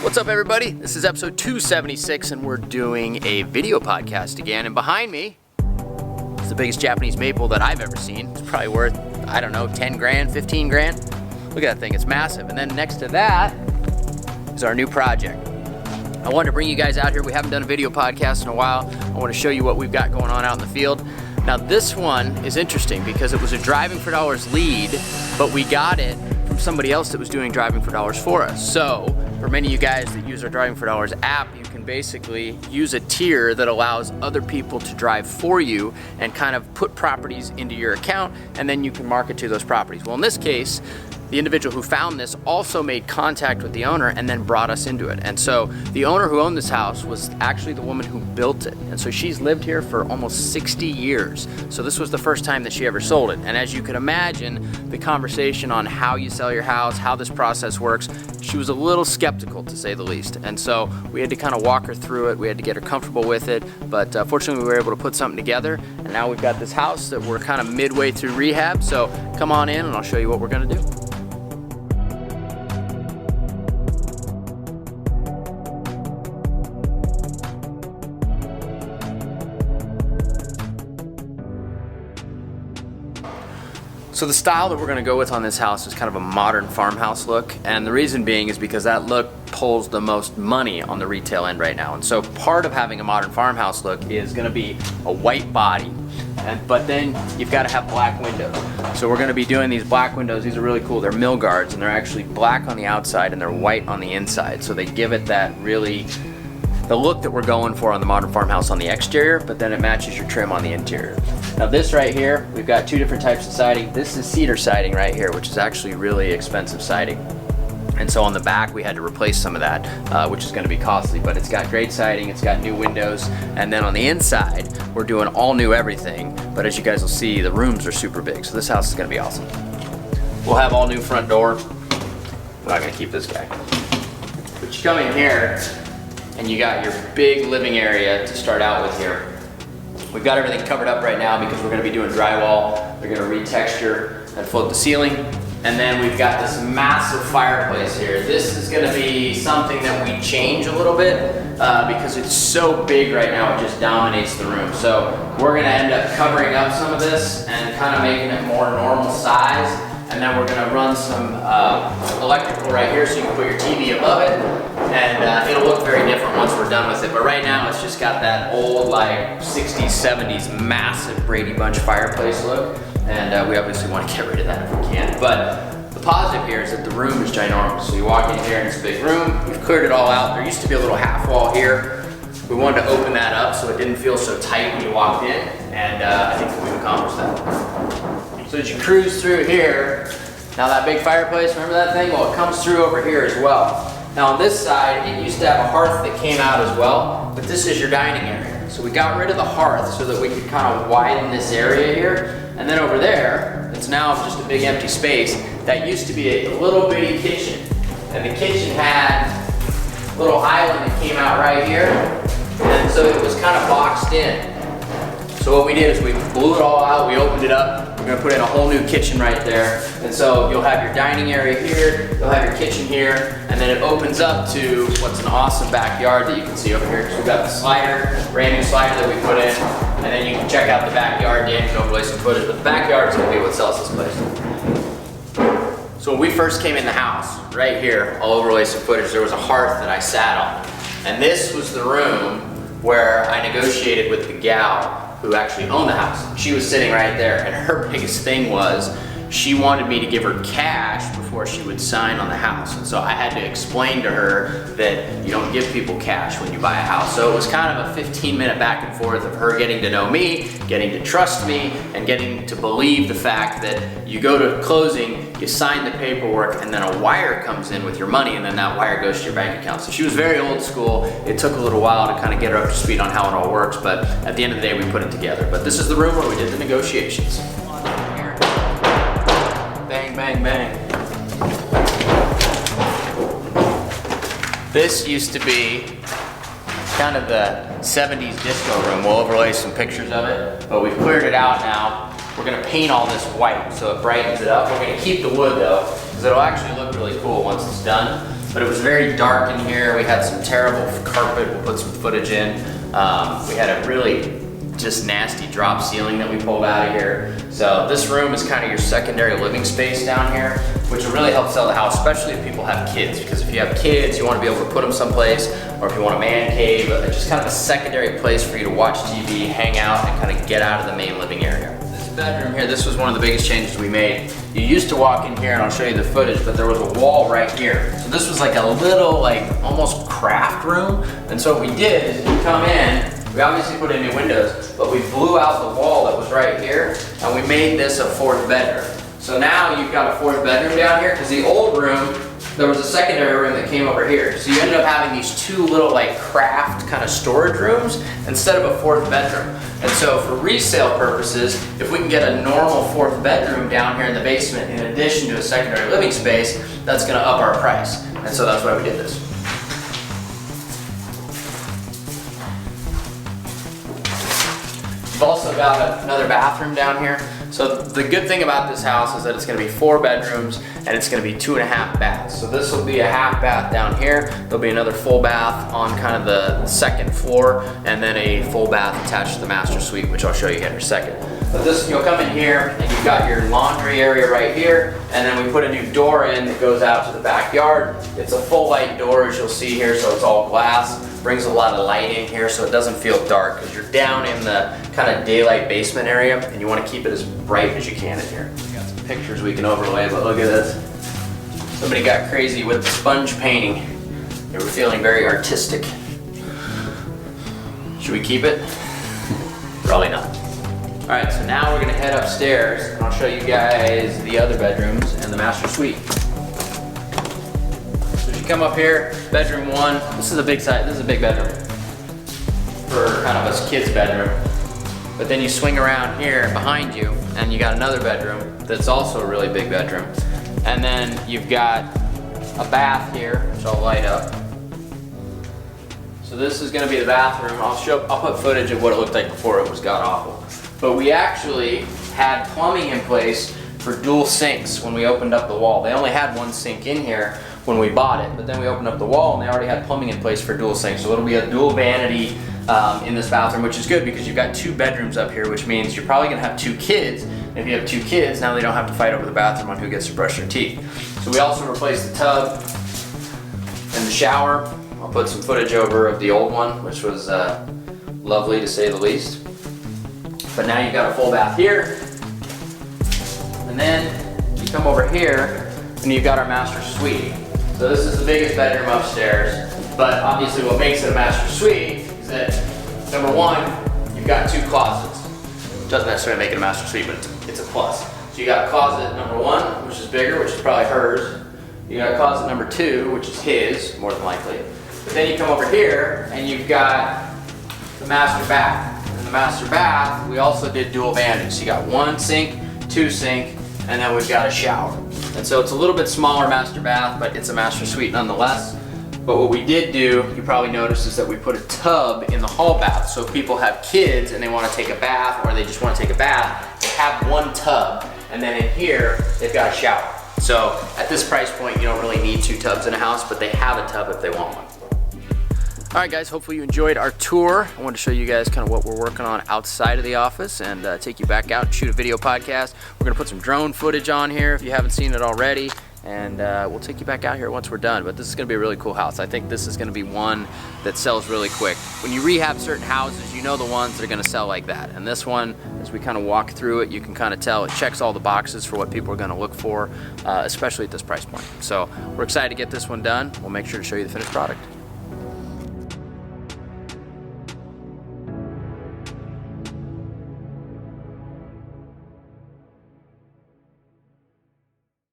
What's up, everybody? This is episode 276 and we're doing a video podcast again. And behind me is the biggest Japanese maple that I've ever seen. It's probably worth, I don't know, 10 grand, 15 grand. Look at that thing, it's massive. And then next to that is our new project. I wanted to bring you guys out here. We haven't done a video podcast in a while. I want to show you what we've got going on out in the field. Now this one is interesting because it was a Driving for Dollars lead, but we got it from somebody else that was doing Driving for Dollars for us. So for many of you guys that use our Driving for Dollars app, you can basically use a tier that allows other people to drive for you and kind of put properties into your account, and then you can market to those properties. Well, in this case, the individual who found this also made contact with the owner and then brought us into it. And so the owner who owned this house was actually the woman who built it. And so she's lived here for almost 60 years. So this was the first time that she ever sold it. And as you can imagine, the conversation on how you sell your house, how this process works, she was a little skeptical, to say the least. And so we had to kind of walk her through it. We had to get her comfortable with it. But fortunately, we were able to put something together. And now we've got this house that we're kind of midway through rehab. So come on in and I'll show you what we're gonna do. So the style that we're gonna go with on this house is kind of a modern farmhouse look, and the reason being is because that look pulls the most money on the retail end right now. And so part of having a modern farmhouse look is gonna be a white body, but then you've gotta have black windows. So we're gonna be doing these black windows. These are really cool. They're mill guards, and they're actually black on the outside and they're white on the inside. So they give it that really, the look that we're going for on the modern farmhouse on the exterior, but then it matches your trim on the interior. Now this right here, we've got two different types of siding. This is cedar siding right here, which is actually really expensive siding. And so on the back, we had to replace some of that, which is gonna be costly, but it's got great siding, it's got new windows, and then on the inside, we're doing all new everything, but as you guys will see, the rooms are super big, so this house is gonna be awesome. We'll have all new front door. We're not gonna keep this guy. But you come in here, and you got your big living area to start out with here. We've got everything covered up right now because we're gonna be doing drywall. We're gonna retexture and float the ceiling. And then we've got this massive fireplace here. This is gonna be something that we change a little bit because it's so big right now, it just dominates the room. So we're gonna end up covering up some of this and kind of making it more normal size. And then we're gonna run some electrical right here so you can put your TV above it. And it'll look very different once we're done with it. But right now it's just got that old like 60s, 70s massive Brady Bunch fireplace look. And we obviously want to get rid of that if we can. But the positive here is that the room is ginormous. So you walk in here and it's a big room. We've cleared it all out. There used to be a little half wall here. We wanted to open that up so it didn't feel so tight when you walked in. And I think that we've accomplished that. So as you cruise through here, now that big fireplace, remember that thing? Well, it comes through over here as well. Now on this side, it used to have a hearth that came out as well, but this is your dining area. So we got rid of the hearth so that we could kind of widen this area here. And then over there, it's now just a big empty space. That used to be a little bitty kitchen. And the kitchen had a little island that came out right here. And so it was kind of boxed in. So what we did is we blew it all out, we opened it up. We're gonna put in a whole new kitchen right there. And so you'll have your dining area here, you'll have your kitchen here, and then it opens up to what's an awesome backyard that you can see over here. So we've got the slider, brand new slider that we put in, and then you can check out the backyard. Dan can overlay some footage, but the backyard is gonna be what sells this place. So when we first came in the house, right here, I'll overlay some footage, there was a hearth that I sat on. And this was the room where I negotiated with the gal who actually owned the house. She was sitting right there, and her biggest thing was she wanted me to give her cash before she would sign on the house. And so I had to explain to her that you don't give people cash when you buy a house. So it was kind of a 15-minute back and forth of her getting to know me, getting to trust me, and getting to believe the fact that you go to closing, you sign the paperwork, and then a wire comes in with your money, and then that wire goes to your bank account. So she was very old school. It took a little while to kind of get her up to speed on how it all works, but at the end of the day, we put it together. But this is the room where we did the negotiations. Bang, bang, bang. This used to be kind of the 70s disco room. We'll overlay some pictures of it, but we've cleared it out now. We're gonna paint all this white so it brightens it up. We're gonna keep the wood though, because it'll actually look really cool once it's done. but it was very dark in here. We had some terrible carpet. We'll put some footage in. We had a really just nasty drop ceiling that we pulled out of here. So this room is kind of your secondary living space down here, which will really help sell the house, especially if people have kids. Because if you have kids, you want to be able to put them someplace, or if you want a man cave, just kind of a secondary place for you to watch TV, hang out, and kind of get out of the main living area. This bedroom here, this was one of the biggest changes we made. You used to walk in here, and I'll show you the footage, but there was a wall right here. So this was like a little, like almost craft room. And so what we did is we come in, we obviously put in new windows, but we blew out the wall that was right here, and we made this a fourth bedroom. So now you've got a fourth bedroom down here, because the old room, there was a secondary room that came over here. So you ended up having these two little like craft kind of storage rooms instead of a fourth bedroom. And so for resale purposes, if we can get a normal fourth bedroom down here in the basement in addition to a secondary living space, that's gonna up our price. And so that's why we did this. We've also got another bathroom down here. So the good thing about this house is that it's gonna be 4 bedrooms and it's gonna be 2.5 baths. So this will be a half bath down here. There'll be another full bath on kind of the second floor, and then a full bath attached to the master suite, which I'll show you here in a second. But this, you'll come in here and you've got your laundry area right here, and then we put a new door in that goes out to the backyard. It's a full light door, as you'll see here, so it's all glass. Brings a lot of light in here so it doesn't feel dark, because you're down in the kind of daylight basement area and you want to keep it as bright as you can in here. We got some pictures we can overlay, but look at this. Somebody got crazy with the sponge painting. They were feeling very artistic. Should we keep it? Probably not. All right, so now we're gonna head upstairs and I'll show you guys the other bedrooms and the master suite. So as you come up here, bedroom 1, this is a big size, this is a big bedroom for kind of a kid's bedroom. But then you swing around here behind you and you got another bedroom that's also a really big bedroom. And then you've got a bath here, which I'll light up. So this is gonna be the bathroom. I'll put footage of what it looked like before it was god awful. But we actually had plumbing in place for dual sinks when we opened up the wall. They only had one sink in here when we bought it, but then we opened up the wall and they already had plumbing in place for dual sinks. So it'll be a dual vanity in this bathroom, which is good because you've got 2 bedrooms up here, which means you're probably gonna have 2 kids. And if you have 2 kids, now they don't have to fight over the bathroom on who gets to brush their teeth. So we also replaced the tub and the shower. I'll put some footage over of the old one, which was lovely to say the least. But now you've got a full bath here. And then you come over here and you've got our master suite. So this is the biggest bedroom upstairs, but obviously what makes it a master suite is that, number 1, you've got 2 closets. It doesn't necessarily make it a master suite, but it's a plus. So you got closet number 1, which is bigger, which is probably hers. You got closet number 2, which is his, more than likely. But then you come over here and you've got the master bath. In the master bath, we also did dual vanities. So you got 1 sink, 2 sink, and then we've got a shower. And so it's a little bit smaller master bath, but it's a master suite nonetheless. But what we did do, you probably noticed, is that we put a tub in the hall bath. So if people have kids and they want to take a bath, or they just want to take a bath, they have 1 tub, and then in here, they've got a shower. So at this price point, you don't really need 2 tubs in a house, but they have a tub if they want one. All right, guys, hopefully you enjoyed our tour. I wanted to show you guys kind of what we're working on outside of the office and take you back out and shoot a video podcast. We're gonna put some drone footage on here if you haven't seen it already, and we'll take you back out here once we're done. But this is gonna be a really cool house. I think this is gonna be one that sells really quick. When you rehab certain houses, you know the ones that are gonna sell like that. And this one, as we kind of walk through it, you can kind of tell it checks all the boxes for what people are gonna look for, especially at this price point. So we're excited to get this one done. We'll make sure to show you the finished product.